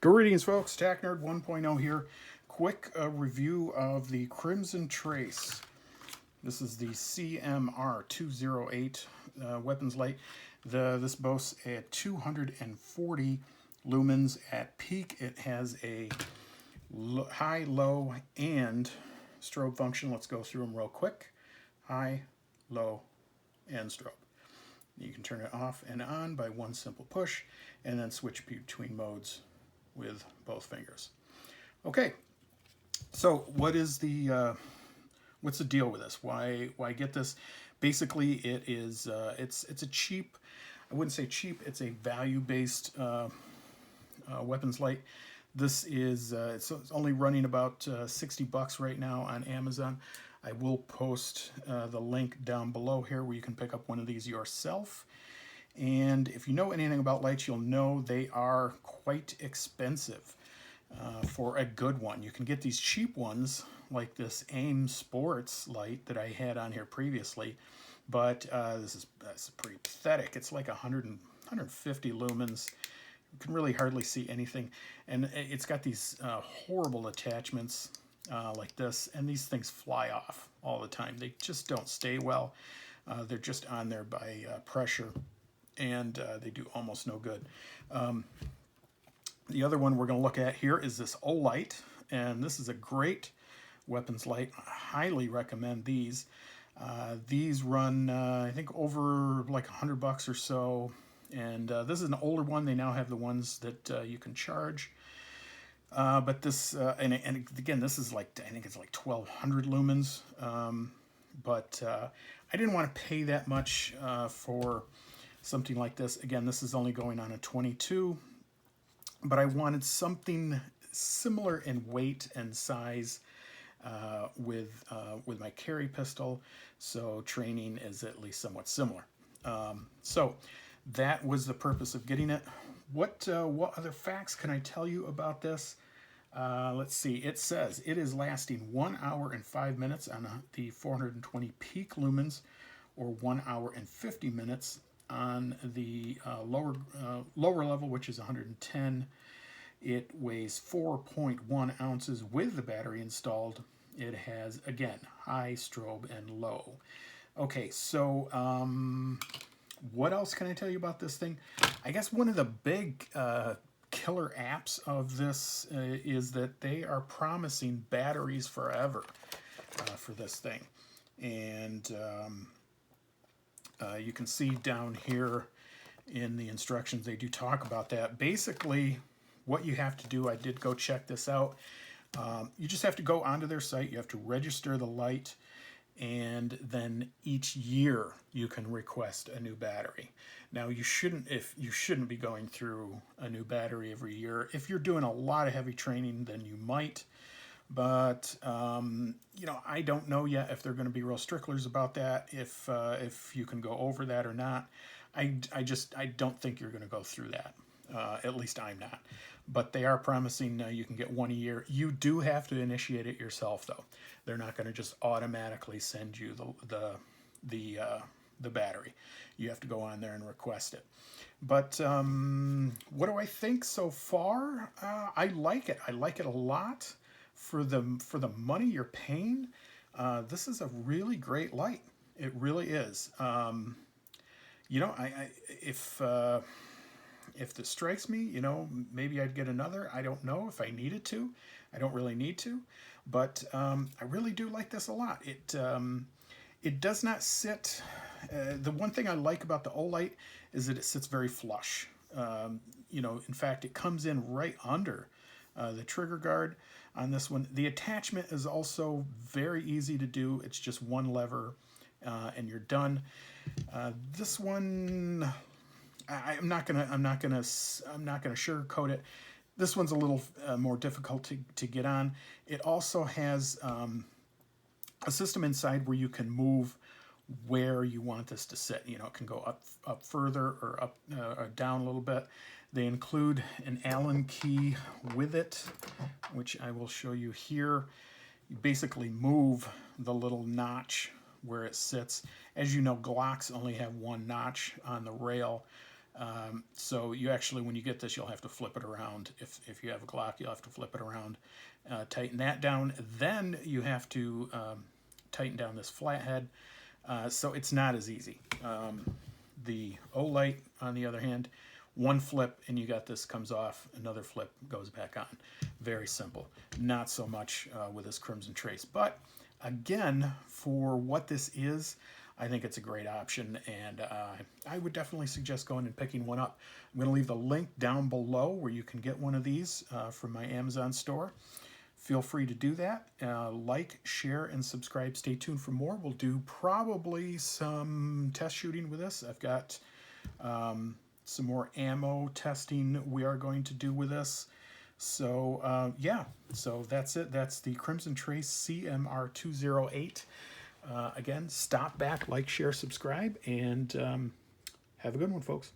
Greetings, folks. Tac Nerd 1.0 here. Quick review of the Crimson Trace. This is the CMR 208 weapons light. This boasts at 240 lumens at peak. It has a high, low, and strobe function. Let's go through them real quick. High, low, and strobe. You can turn it off and on by one simple push, and then switch between modes with both fingers. Okay, so what's the deal with this? Why get this? Basically, it is it's a cheap. I wouldn't say cheap. It's a value-based weapons light. This is it's only running about $60 right now on Amazon. I will post the link down below here where you can pick up one of these yourself. And if you know anything about lights, you'll know they are quite expensive for a good one. You can get these cheap ones like this AIM Sports light that I had on here previously, but that's pretty pathetic. It's like 150 lumens. You can really hardly see anything, and it's got these horrible attachments like this, and these things fly off all the time. They just don't stay well. They're just on there by pressure, and they do almost no good. The other one we're going to look at here is this Olight, and this is a great weapons light. I highly recommend these. These run, I think, over like $100 or so, and this is an older one. They now have the ones that you can charge. But this, and again, this is like, I think it's like 1200 lumens. But I didn't want to pay that much for something like this. Again, this is only going on a 22, but I wanted something similar in weight and size with my carry pistol, so training is at least somewhat similar. So that was the purpose of getting it. What other facts can I tell you about this? Let's see. It says it is lasting 1 hour and 5 minutes on the 420 peak lumens, or 1 hour and 50 minutes on the lower level, which is 110. It weighs 4.1 ounces with the battery installed. It has, again, high, strobe, and low. Okay, so what else can I tell you about this thing? I guess one of the big killer apps of this is that they are promising batteries forever for this thing. And you can see down here in the instructions, they do talk about that. Basically, what you have to do, I did go check this out. You just have to go onto their site. You have to register the light, and then each year you can request a new battery. Now you shouldn't be going through a new battery every year. If you're doing a lot of heavy training, then you might. But you know, I don't know yet if they're going to be real stricklers about that. If you can go over that or not. I don't think you're going to go through that. At least I'm not. But they are promising you can get one a year. You do have to initiate it yourself, though. They're not going to just automatically send you the battery. You have to go on there and request it. But what do I think so far? I like it. I like it a lot. For the money you're paying, this is a really great light. It really is. You know, if this strikes me, you know, maybe I'd get another. I don't know if I needed to. I don't really need to, but I really do like this a lot. It does not sit. The one thing I like about the Olight is that it sits very flush. You know, in fact, it comes in right under the trigger guard on this one. The attachment is also very easy to do. It's just one lever, and you're done. This one, I'm not gonna sugarcoat it. This one's a little more difficult to get on. It also has a system inside where you can move where you want this to sit. You know, it can go up further or up or down a little bit. They include an Allen key with it, which I will show you here. You basically move the little notch where it sits. As you know, Glocks only have one notch on the rail. So you actually, when you get this, you'll have to flip it around. If you have a Glock, you'll have to flip it around, tighten that down. Then you have to tighten down this flathead. So it's not as easy. The Olight, on the other hand, one flip and you got this comes off, another flip goes back on. Very simple. Not so much with this Crimson Trace. But again, for what this is, I think it's a great option, and I would definitely suggest going and picking one up. I'm going to leave the link down below where you can get one of these from my Amazon store. Feel free to do that. Like, share, and subscribe. Stay tuned for more. We'll do probably some test shooting with this. I've got some more ammo testing we are going to do with this. So, yeah. So that's it. That's the Crimson Trace CMR 208. Again, stop back, like, share, subscribe, and have a good one, folks.